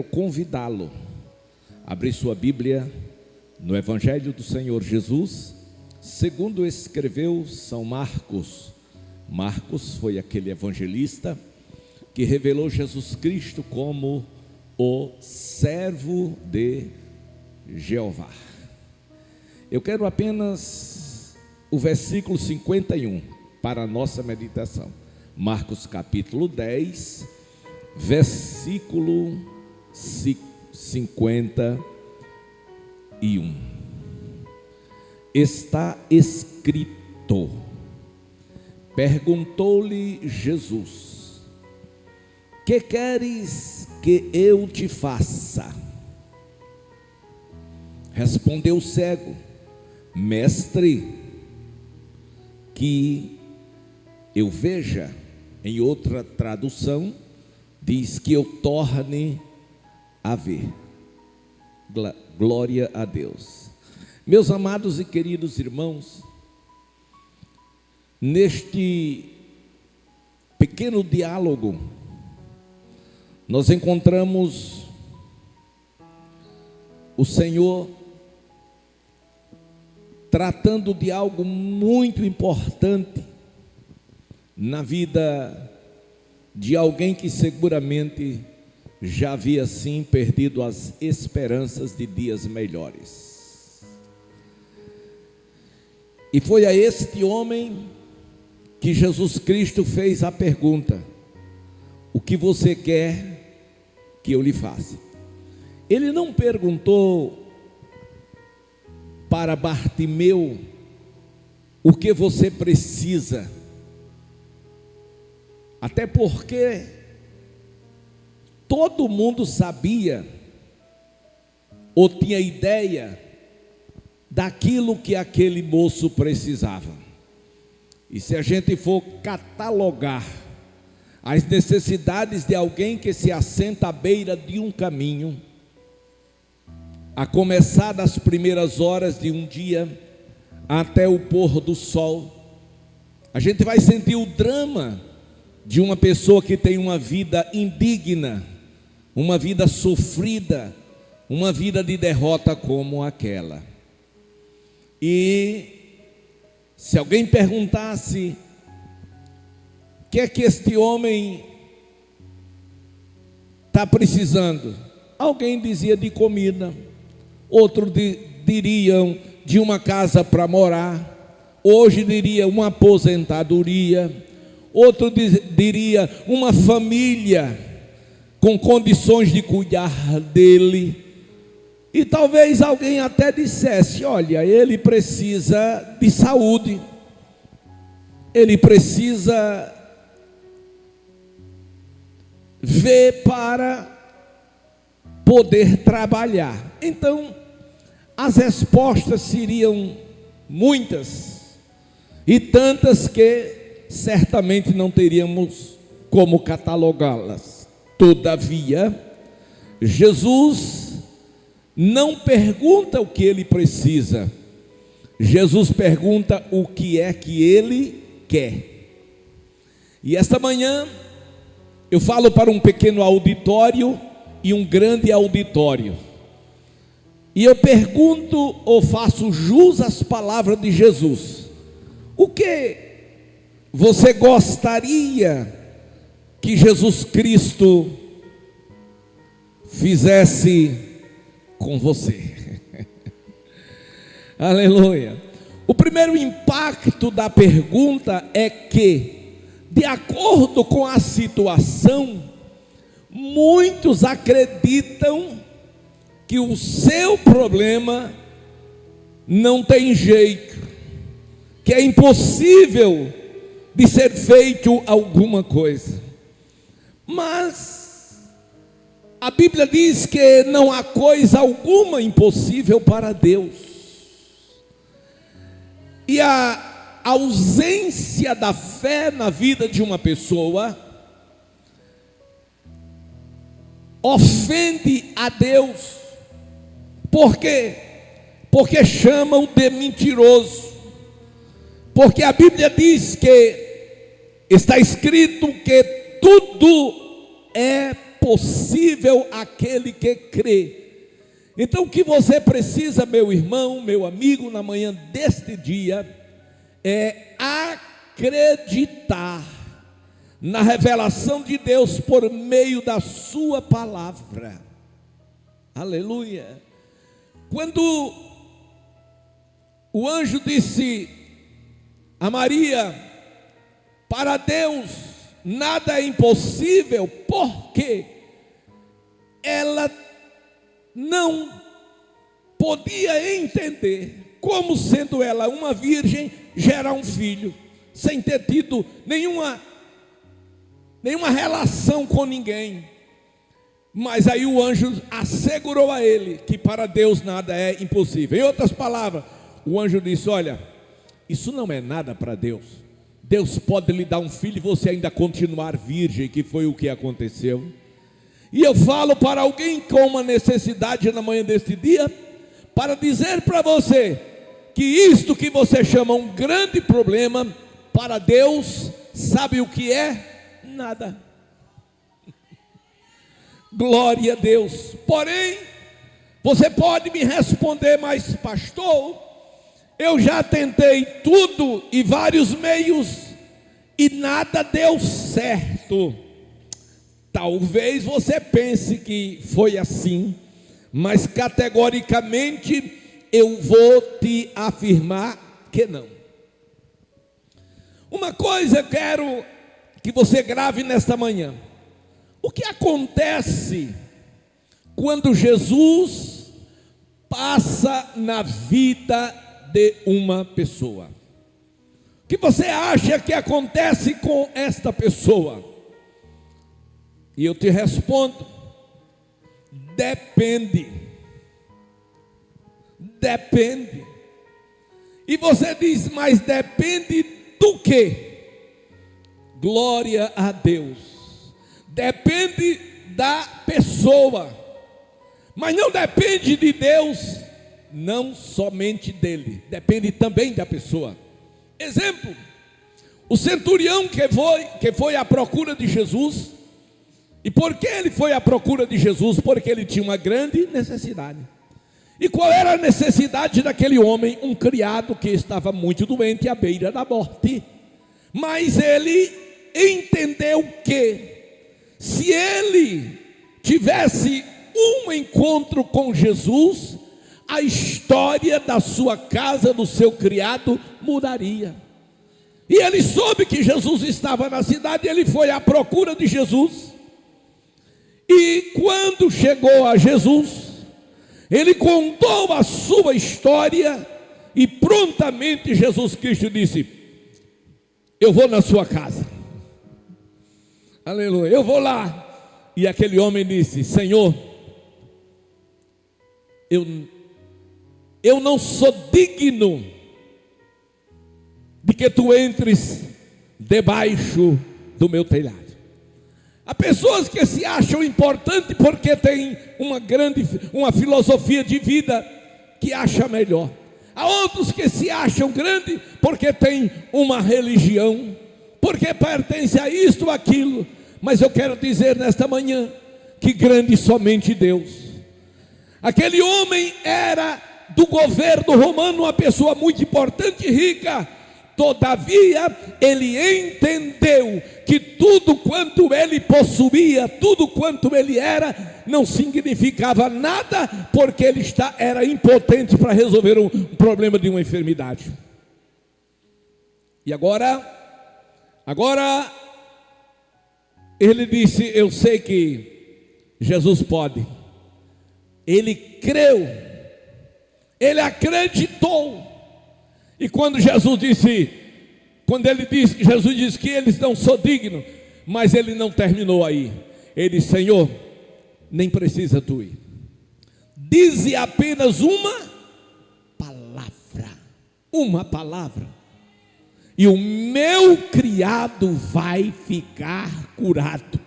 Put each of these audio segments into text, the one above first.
Convidá-lo a abrir sua Bíblia no Evangelho do Senhor Jesus, segundo escreveu São Marcos. Marcos foi aquele evangelista que revelou Jesus Cristo como o servo de Jeová. Eu quero apenas o versículo 51 para a nossa meditação. Marcos capítulo 10, versículo 51. Está escrito: perguntou-lhe Jesus: que queres que eu te faça? Respondeu o cego: mestre, que eu veja. Em outra tradução diz que eu torne a ver. Glória a Deus. Meus amados e queridos irmãos, neste pequeno diálogo nós encontramos o Senhor tratando de algo muito importante na vida de alguém que seguramente já havia sim perdido as esperanças de dias melhores. E foi a este homem que Jesus Cristo fez a pergunta: o que você quer que eu lhe faça? Ele não perguntou para Bartimeu: o que você precisa? Até porque todo mundo sabia ou tinha ideia daquilo que aquele moço precisava. E se a gente for catalogar as necessidades de alguém que se assenta à beira de um caminho, a começar das primeiras horas de um dia até o pôr do sol, a gente vai sentir o drama de uma pessoa que tem uma vida indigna, uma vida sofrida, uma vida de derrota como aquela. E se alguém perguntasse o que é que este homem está precisando, alguém dizia de comida, outros diriam de uma casa para morar, hoje diria uma aposentadoria, outro diria uma família com condições de cuidar dele. E talvez alguém até dissesse: olha, ele precisa de saúde, ele precisa ver para poder trabalhar. Então as respostas seriam muitas e tantas que certamente não teríamos como catalogá-las. Todavia, Jesus não pergunta o que ele precisa, Jesus pergunta o que é que ele quer. E esta manhã eu falo para um pequeno auditório e um grande auditório, e eu pergunto ou faço jus às palavras de Jesus: o que você gostaria que Jesus Cristo fizesse com você? Aleluia. O primeiro impacto da pergunta é que, de acordo com a situação, muitos acreditam que o seu problema não tem jeito, que é impossível de ser feito alguma coisa. Mas a Bíblia diz que não há coisa alguma impossível para Deus. E a ausência da fé na vida de uma pessoa ofende a Deus. Por quê? Porque chamam de mentiroso. Porque a Bíblia diz que está escrito que tudo é possível aquele que crê. Então o que você precisa, meu irmão, meu amigo, na manhã deste dia, é acreditar na revelação de Deus por meio da sua palavra. Aleluia. Quando o anjo disse a Maria, para Deus nada é impossível, porque ela não podia entender como, sendo ela uma virgem, gerar um filho, sem ter tido nenhuma relação com ninguém. Mas aí o anjo assegurou a ele que para Deus nada é impossível. Em outras palavras, o anjo disse: olha, isso não é nada para Deus. Deus pode lhe dar um filho e você ainda continuar virgem, que foi o que aconteceu. E eu falo para alguém com uma necessidade na manhã deste dia, para dizer para você que isto que você chama um grande problema, para Deus, sabe o que é? Nada. Glória a Deus. Porém, você pode me responder: mas pastor, eu já tentei tudo e vários meios e nada deu certo. Talvez você pense que foi assim, mas categoricamente eu vou te afirmar que não. Uma coisa eu quero que você grave nesta manhã: o que acontece quando Jesus passa na vida de uma pessoa? O que você acha que acontece com esta pessoa? E eu te respondo: depende. Depende. E você diz: mas depende do quê? Glória a Deus. Depende da pessoa, mas não depende de Deus, não somente dele, depende também da pessoa. Exemplo: o centurião que foi à procura de Jesus. E por que ele foi à procura de Jesus? Porque ele tinha uma grande necessidade. E qual era a necessidade daquele homem? Um criado que estava muito doente, à beira da morte. Mas ele entendeu que se ele tivesse um encontro com Jesus, a história da sua casa, do seu criado, mudaria. E ele soube que Jesus estava na cidade, ele foi à procura de Jesus. E quando chegou a Jesus, ele contou a sua história, e prontamente Jesus Cristo disse: eu vou na sua casa. Aleluia, eu vou lá. E aquele homem disse: Senhor, eu não sou digno de que tu entres debaixo do meu telhado. Há pessoas que se acham importantes porque têm uma filosofia de vida que acha melhor. Há outros que se acham grandes porque têm uma religião, porque pertence a isto ou aquilo. Mas eu quero dizer nesta manhã que grande somente Deus. Aquele homem era do governo romano, uma pessoa muito importante e rica. Todavia, ele entendeu que tudo quanto ele possuía, tudo quanto ele era, não significava nada, porque ele era impotente para resolver um problema de uma enfermidade. E agora ele disse: eu sei que Jesus pode. Ele creu, ele acreditou. E quando Jesus disse que eles não são dignos, mas ele não terminou aí. Ele disse: Senhor, nem precisa tu ir. Dize apenas uma palavra, e o meu criado vai ficar curado.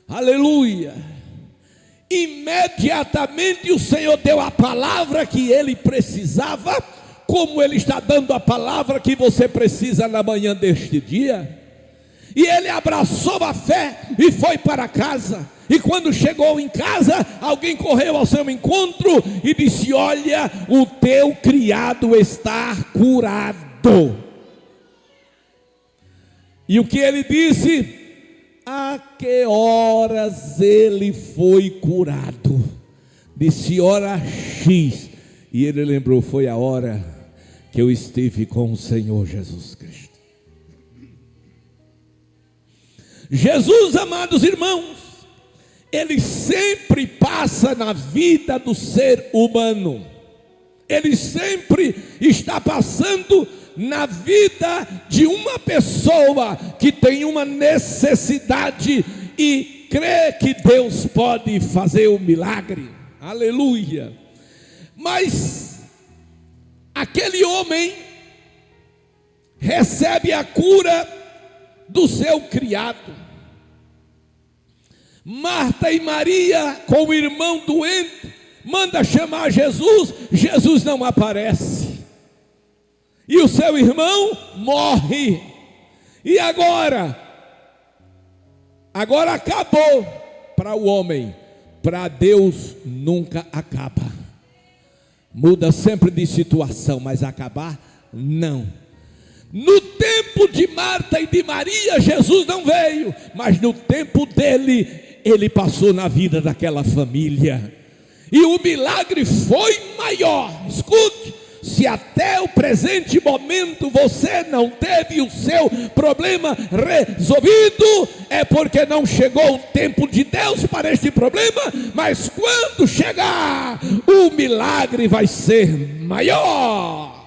Aleluia. Imediatamente o Senhor deu a palavra que ele precisava, como ele está dando a palavra que você precisa na manhã deste dia. E ele abraçou a fé e foi para casa. E quando chegou em casa, alguém correu ao seu encontro e disse: olha, o teu criado está curado. E o que ele disse? A que horas ele foi curado? Disse: hora X. E ele lembrou: foi a hora que eu estive com o Senhor Jesus Cristo. Jesus, amados irmãos, ele sempre passa na vida do ser humano. Ele sempre está passando na vida de uma pessoa que tem uma necessidade e crê que Deus pode fazer o milagre. Aleluia. Mas aquele homem recebe a cura do seu criado. Marta e Maria, com o irmão doente, manda chamar Jesus. Jesus não aparece. E o seu irmão morre. E agora? Agora acabou para o homem. Para Deus nunca acaba. Muda sempre de situação, mas acabar não. No tempo de Marta e de Maria, Jesus não veio, mas no tempo dele, ele passou na vida daquela família. E o milagre foi maior. Escute, se até o presente momento você não teve o seu problema resolvido, é porque não chegou o tempo de Deus para este problema, mas quando chegar, o milagre vai ser maior.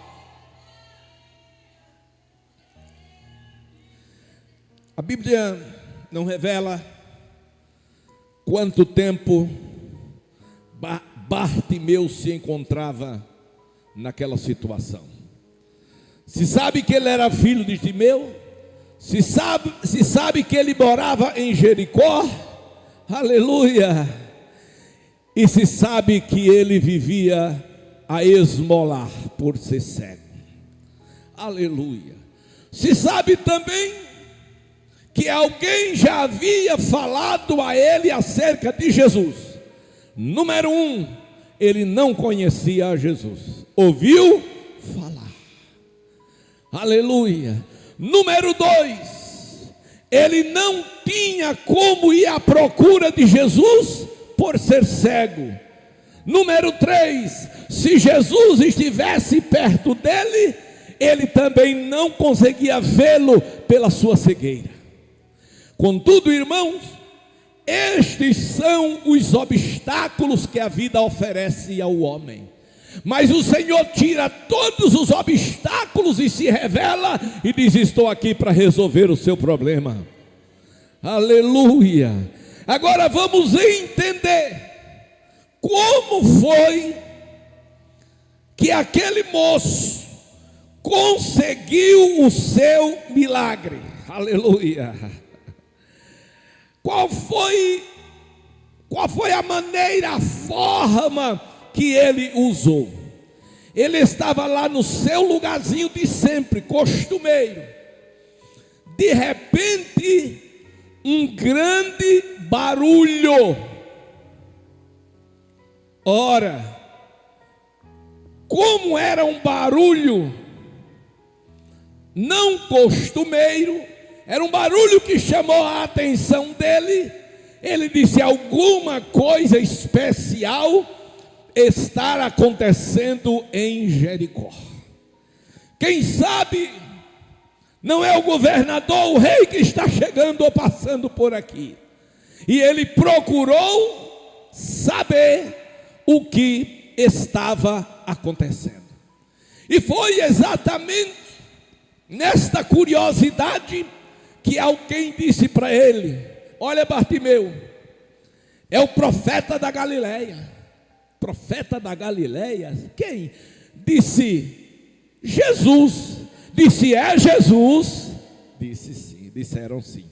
A Bíblia não revela quanto tempo Bartimeu se encontrava naquela situação. Se sabe que ele era filho de Timeu, se sabe que ele morava em Jericó, aleluia, e se sabe que ele vivia a esmolar por ser cego, aleluia. Se sabe também que alguém já havia falado a ele acerca de Jesus. Número 1, ele não conhecia a Jesus, ouviu falar, aleluia. Número 2, ele não tinha como ir à procura de Jesus por ser cego. Número 3, se Jesus estivesse perto dele, ele também não conseguia vê-lo pela sua cegueira. Contudo, irmãos, estes são os obstáculos que a vida oferece ao homem. Mas o Senhor tira todos os obstáculos e se revela e diz: estou aqui para resolver o seu problema. Aleluia. Agora vamos entender como foi que aquele moço conseguiu o seu milagre. Aleluia. Qual foi a maneira, a forma que ele usou? Ele estava lá no seu lugarzinho de sempre, costumeiro. De repente, um grande barulho. Ora, como era um barulho não costumeiro, era um barulho que chamou a atenção dele. Ele disse: alguma coisa especial está acontecendo em Jericó. Quem sabe não é o governador, o rei que está chegando ou passando por aqui. E ele procurou saber o que estava acontecendo. E foi exatamente nesta curiosidade que alguém disse para ele: olha, Bartimeu, é o profeta da Galileia. Profeta da Galileia? Quem? Disse: Jesus. Disse: é Jesus? Disse sim, disseram sim.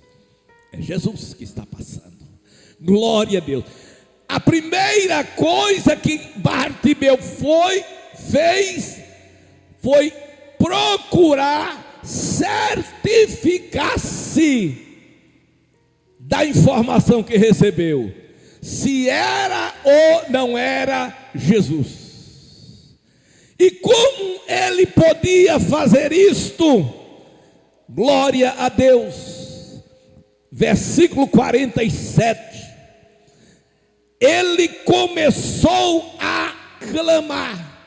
É Jesus que está passando. Glória a Deus. A primeira coisa que Bartimeu fez foi procurar certificar-se da informação que recebeu, se era ou não era Jesus. E como ele podia fazer isto? Glória a Deus. Versículo 47. Ele começou a clamar: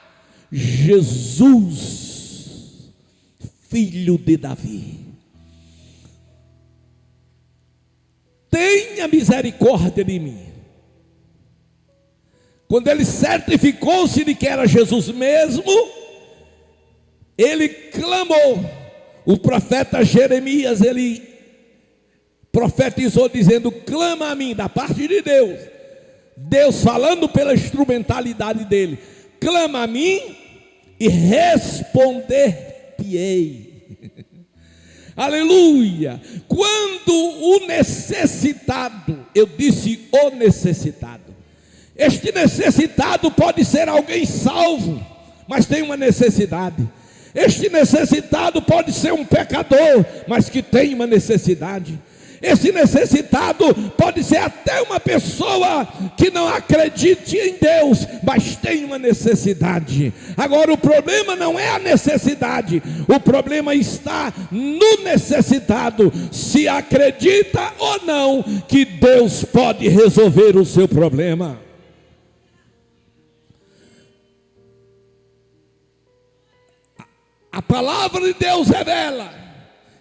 Jesus, filho de Davi, tenha misericórdia de mim. Quando ele certificou-se de que era Jesus mesmo, ele clamou. O profeta Jeremias, ele profetizou dizendo: clama a mim, da parte de Deus. Deus falando pela instrumentalidade dele: clama a mim e responder-te-ei. Aleluia. Quando o necessitado, eu disse o necessitado, este necessitado pode ser alguém salvo, mas tem uma necessidade. Este necessitado pode ser um pecador, mas que tem uma necessidade. Esse necessitado pode ser até uma pessoa que não acredite em Deus, mas tem uma necessidade. Agora, o problema não é a necessidade, o problema está no necessitado, se acredita ou não que Deus pode resolver o seu problema. A palavra de Deus revela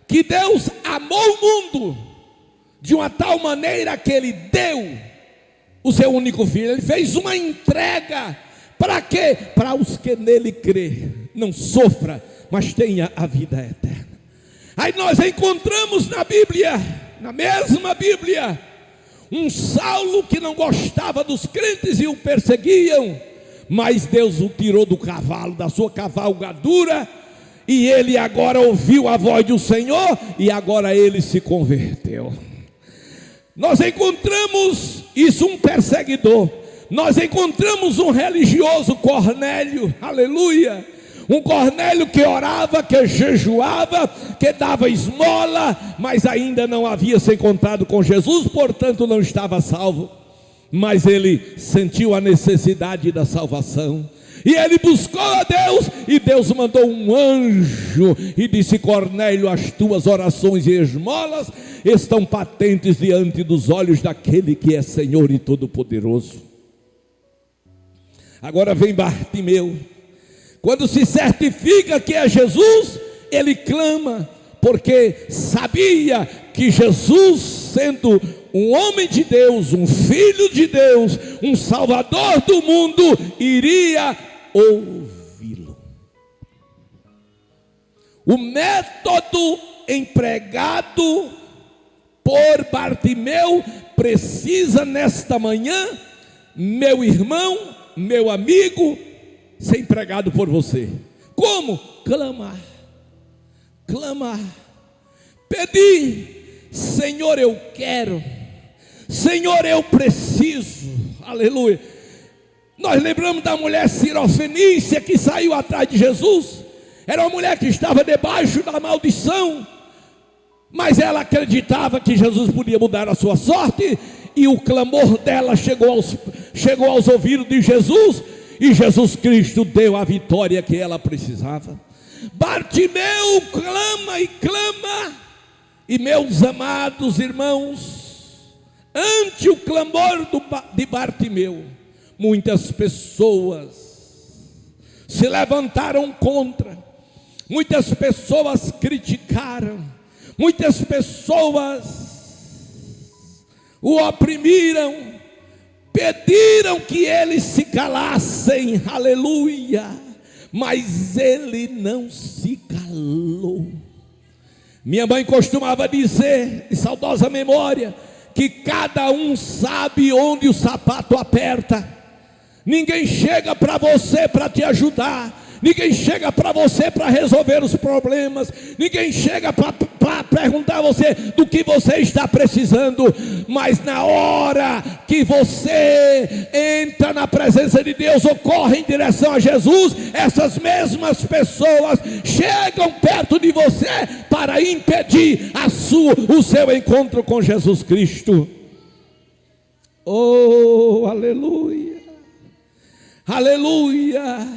que Deus amou o mundo de uma tal maneira que Ele deu o seu único filho. Ele fez uma entrega. Para quê? Para os que nele crê, não sofra, mas tenha a vida eterna. Aí nós encontramos na Bíblia, na mesma Bíblia, um Saulo que não gostava dos crentes e o perseguiam, mas Deus o tirou do cavalo, da sua cavalgadura, e ele agora ouviu a voz do Senhor, e agora ele se converteu. Nós encontramos isso, um perseguidor. Nós encontramos um religioso, Cornélio, aleluia. Um Cornélio que orava, que jejuava, que dava esmola, mas ainda não havia se encontrado com Jesus, portanto não estava salvo. Mas ele sentiu a necessidade da salvação. E ele buscou a Deus, e Deus mandou um anjo e disse: Cornélio, as tuas orações e esmolas estão patentes diante dos olhos daquele que é Senhor e Todo-Poderoso. Agora vem Bartimeu. Quando se certifica que é Jesus, ele clama, porque sabia que Jesus, sendo um homem de Deus, um filho de Deus, um salvador do mundo, iria ouvi-lo. O método empregado por Bartimeu precisa nesta manhã, meu irmão, meu amigo, ser empregado por você. Como? Clamar. Clamar. Pedir: Senhor, eu quero. Senhor, eu preciso. Aleluia. Nós lembramos da mulher Sirofenícia que saiu atrás de Jesus. Era uma mulher que estava debaixo da maldição, mas ela acreditava que Jesus podia mudar a sua sorte, e o clamor dela chegou aos ouvidos de Jesus, e Jesus Cristo deu a vitória que ela precisava. Bartimeu clama e clama, e meus amados irmãos, ante o clamor de Bartimeu, muitas pessoas se levantaram contra, muitas pessoas criticaram, muitas pessoas o oprimiram, pediram que eles se calassem, aleluia, mas ele não se calou. Minha mãe costumava dizer, de saudosa memória, que cada um sabe onde o sapato aperta. Ninguém chega para você para te ajudar, ninguém chega para você para resolver os problemas, ninguém chega para perguntar a você do que você está precisando, mas na hora que você entra na presença de Deus ou corre em direção a Jesus, essas mesmas pessoas chegam perto de você para impedir o seu encontro com Jesus Cristo. Oh, aleluia, aleluia.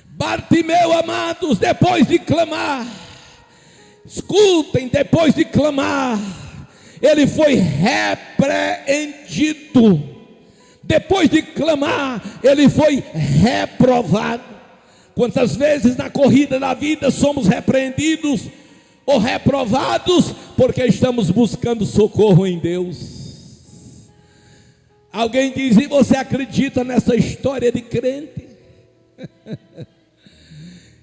Bartimeu, amados, depois de clamar, escutem, depois de clamar, ele foi repreendido. Depois de clamar, ele foi reprovado. Quantas vezes na corrida da vida somos repreendidos ou reprovados porque estamos buscando socorro em Deus? Alguém diz: e você acredita nessa história de crente?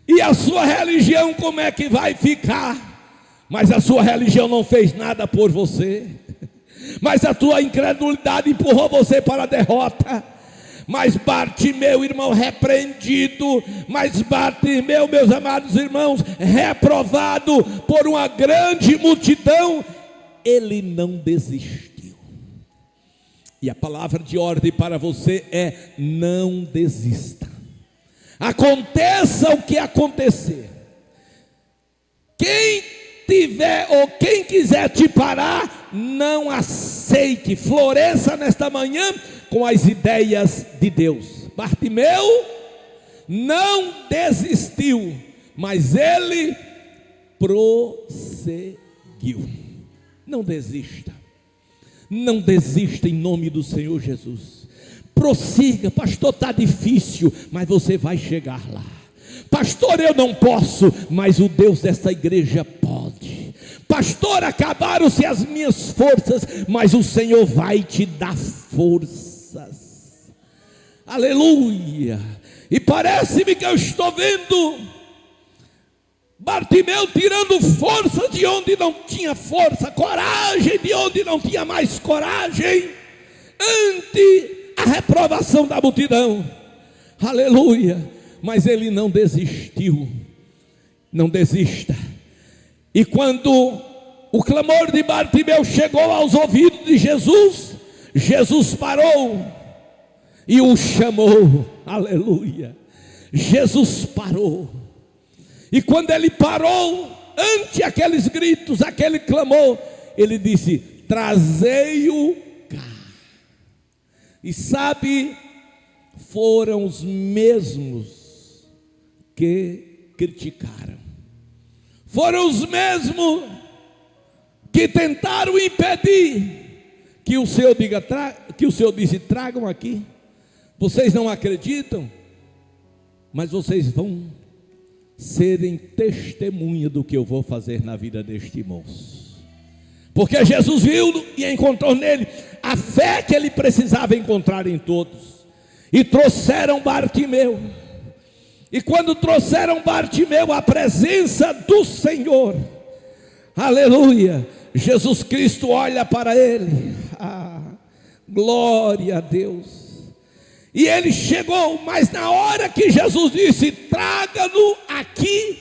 E a sua religião como é que vai ficar? Mas a sua religião não fez nada por você, mas a tua incredulidade empurrou você para a derrota. Mas Bartimeu, irmão, repreendido, mas Bartimeu, meus amados irmãos, reprovado por uma grande multidão, ele não desistiu. E a palavra de ordem para você é: não desista. Aconteça o que acontecer, quem tiver ou quem quiser te parar, não aceite. Floresça nesta manhã com as ideias de Deus. Bartimeu não desistiu, mas ele prosseguiu. Não desista. Não desista em nome do Senhor Jesus. Prossiga. Pastor, está difícil, mas você vai chegar lá. Pastor, eu não posso, mas o Deus desta igreja pode. Pastor, acabaram-se as minhas forças, mas o Senhor vai te dar forças. Aleluia. E parece-me que eu estou vendo Bartimeu tirando força de onde não tinha força, coragem de onde não tinha mais coragem, ante a reprovação da multidão. Aleluia. Mas ele não desistiu. Não desista. E quando o clamor de Bartimeu chegou aos ouvidos de Jesus, Jesus parou e o chamou. Aleluia. Jesus parou. E quando ele parou, ante aqueles gritos, aquele clamor, ele disse: trazei-o cá. E sabe, foram os mesmos que criticaram, foram os mesmos que tentaram impedir que o Senhor disse: tragam aqui. Vocês não acreditam, mas vocês vão serem testemunha do que eu vou fazer na vida deste moço. Porque Jesus viu e encontrou nele a fé que ele precisava encontrar em todos. E trouxeram Bartimeu. E quando trouxeram Bartimeu à presença do Senhor, aleluia, Jesus Cristo olha para ele. Glória a Deus. E ele chegou, mas na hora que Jesus disse: traga-no aqui,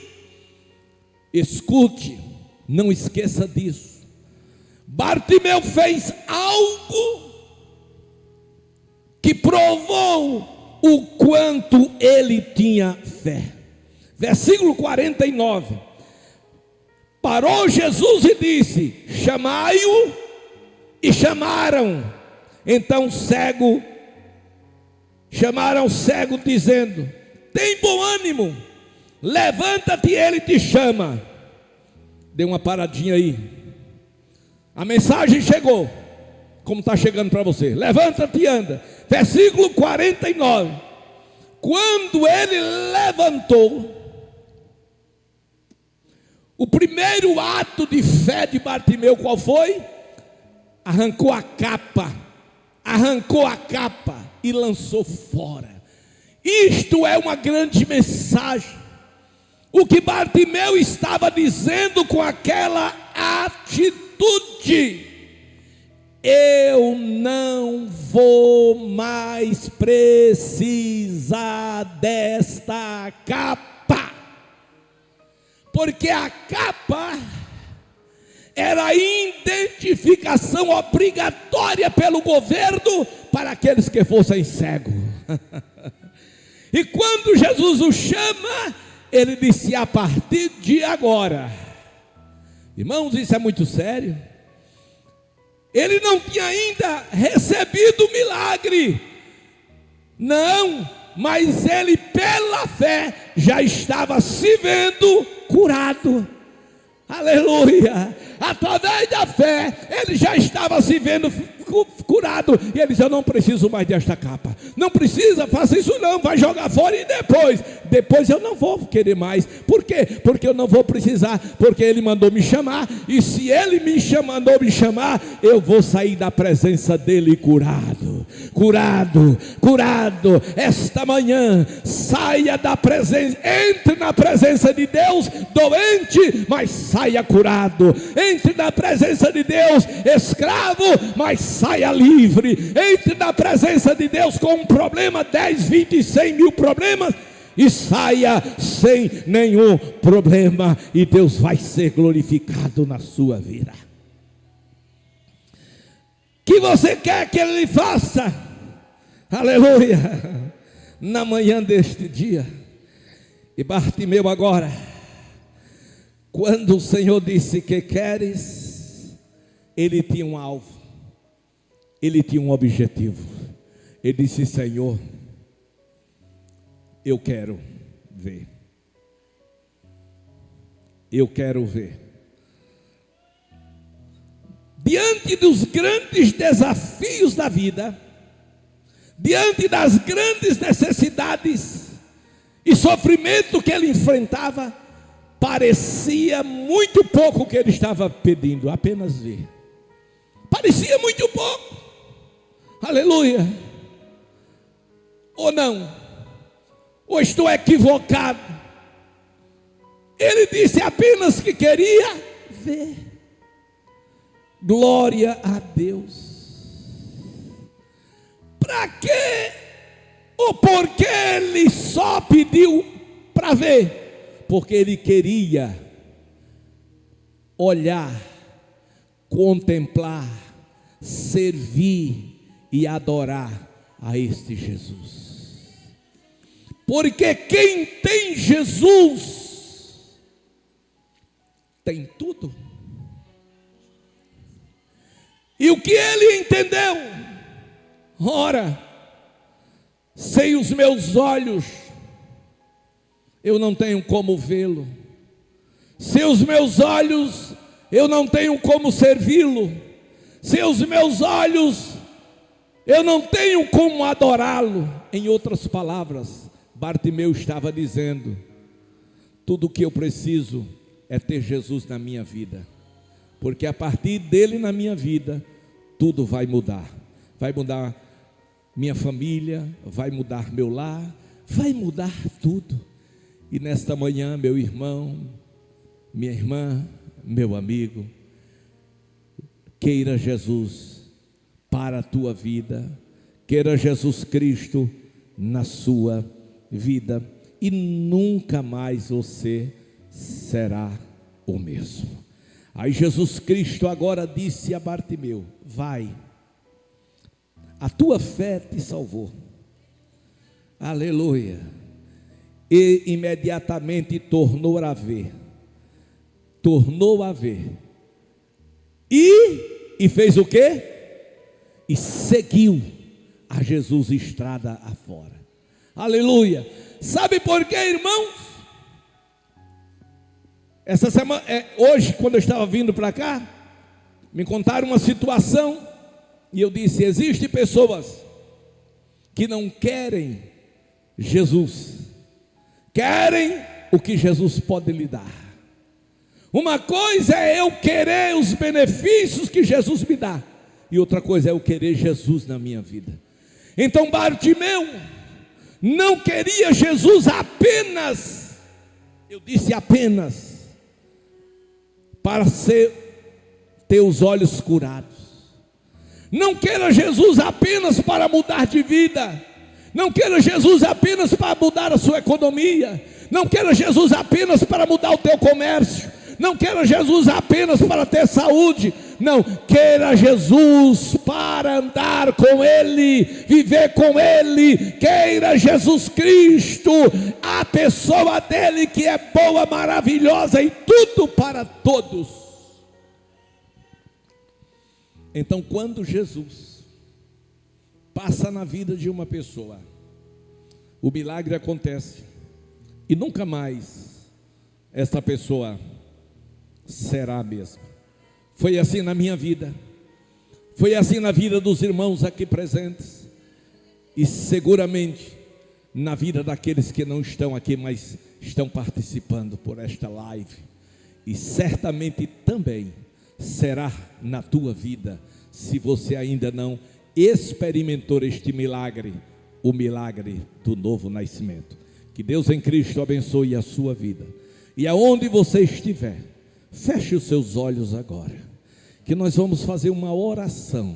escute, não esqueça disso. Bartimeu fez algo que provou o quanto ele tinha fé. Versículo 49. Parou Jesus e disse: chamai-o. E chamaram. Então chamaram o cego, dizendo: tem bom ânimo, levanta-te, ele te chama. Dê uma paradinha aí. A mensagem chegou, como está chegando para você. Levanta-te e anda. Versículo 49. Quando ele levantou, o primeiro ato de fé de Bartimeu qual foi? Arrancou a capa e lançou fora. Isto é uma grande mensagem. O que Bartimeu estava dizendo com aquela atitude eu não vou mais precisar desta capa, porque a capa era a identificação obrigatória pelo governo para aqueles que fossem cegos. E quando Jesus o chama, ele disse: a partir de agora, irmãos, isso é muito sério. Ele não tinha ainda recebido o milagre, não, mas ele pela fé já estava se vendo curado. Aleluia! Através da fé, ele já estava se vendo curado. E ele disse: eu não preciso mais desta capa. Não precisa, faça isso não, vai jogar fora. E depois eu não vou querer mais. Por quê? Porque eu não vou precisar, porque ele mandou me chamar. E se ele mandou me chamar, eu vou sair da presença dele curado. Curado. Esta manhã, saia da presença, entre na presença de Deus doente, mas saia curado. Entre na presença de Deus escravo, mas saia livre. Entre na presença de Deus com um problema, 10, 20, 100 mil problemas, e saia sem nenhum problema, e Deus vai ser glorificado na sua vida. Que você quer que Ele faça? Aleluia! Na manhã deste dia. E Bartimeu agora, quando o Senhor disse: que queres? Ele tinha um alvo, ele tinha um objetivo. Ele disse: Senhor, eu quero ver. Eu quero ver. Diante dos grandes desafios da vida, diante das grandes necessidades e sofrimento que ele enfrentava, parecia muito pouco o que ele estava pedindo, apenas ver. Parecia muito pouco. Aleluia. Ou não? Ou estou equivocado? Ele disse apenas que queria ver. Glória a Deus. Para quê? Ou por que ele só pediu para ver? Porque ele queria olhar, contemplar, servir e adorar a este Jesus. Porque quem tem Jesus tem tudo. E o que ele entendeu? Ora, sem os meus olhos eu não tenho como vê-lo. Sem os meus olhos eu não tenho como servi-lo. Sem os meus olhos eu não tenho como adorá-lo. Em outras palavras, Bartimeu estava dizendo: tudo o que eu preciso é ter Jesus na minha vida, porque a partir dele na minha vida, tudo vai mudar. Vai mudar minha família, vai mudar meu lar, vai mudar tudo. E nesta manhã, meu irmão, minha irmã, meu amigo, queira Jesus para a tua vida, queira Jesus Cristo na sua vida, e nunca mais você será o mesmo. Aí Jesus Cristo agora disse a Bartimeu: vai, a tua fé te salvou. Aleluia. E imediatamente tornou a ver. E fez o quê? E seguiu a Jesus estrada afora. Aleluia. Sabe por quê, irmãos? Essa semana, hoje, quando eu estava vindo para cá, me contaram uma situação, e eu disse: existem pessoas que não querem Jesus, querem o que Jesus pode lhe dar. Uma coisa é eu querer os benefícios que Jesus me dá, e outra coisa é eu querer Jesus na minha vida. Então Bartimeu não queria Jesus apenas, eu disse apenas, para ter os olhos curados, Não queira Jesus apenas para mudar de vida. Não queira Jesus apenas para mudar a sua economia. Não queira Jesus apenas para mudar o teu comércio. Não queira Jesus apenas para ter saúde. Não, queira Jesus para andar com Ele, viver com Ele. Queira Jesus Cristo, a pessoa dele que é boa, maravilhosa e tudo para todos. Então, quando Jesus passa na vida de uma pessoa, o milagre acontece e nunca mais essa pessoa será a mesma. Foi assim na minha vida, foi assim na vida dos irmãos aqui presentes, e seguramente na vida daqueles que não estão aqui, mas estão participando por esta live, e certamente também será na tua vida, se você ainda não experimentou este milagre, o milagre do novo nascimento. Que Deus em Cristo abençoe a sua vida, e aonde você estiver, feche os seus olhos agora, que nós vamos fazer uma oração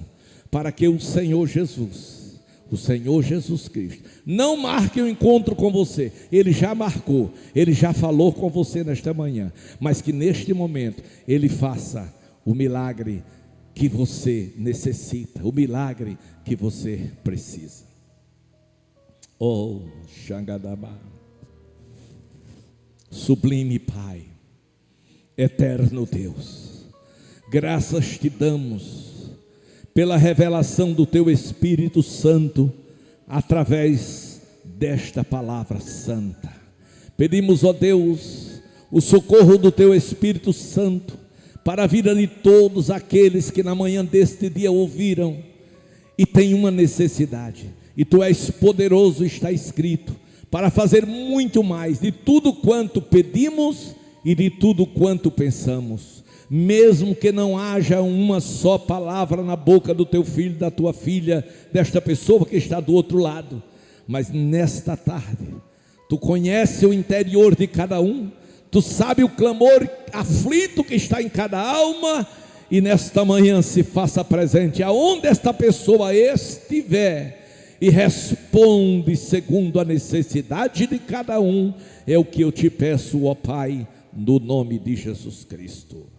para que o Senhor Jesus Cristo não marque um encontro com você. Ele já marcou, Ele já falou com você nesta manhã, mas que neste momento Ele faça o milagre que você necessita, o milagre que você precisa. Oh, Xangadabá, sublime Pai, eterno Deus, graças te damos pela revelação do teu Espírito Santo através desta palavra santa. Pedimos, ó Deus, o socorro do teu Espírito Santo para a vida de todos aqueles que na manhã deste dia ouviram e têm uma necessidade, e tu és poderoso, está escrito, para fazer muito mais de tudo quanto pedimos e de tudo quanto pensamos. Mesmo que não haja uma só palavra na boca do teu filho, da tua filha, desta pessoa que está do outro lado, mas nesta tarde, tu conheces o interior de cada um, tu sabe o clamor aflito que está em cada alma, e nesta manhã se faça presente aonde esta pessoa estiver, e responde segundo a necessidade de cada um. É o que eu te peço, ó Pai, no nome de Jesus Cristo.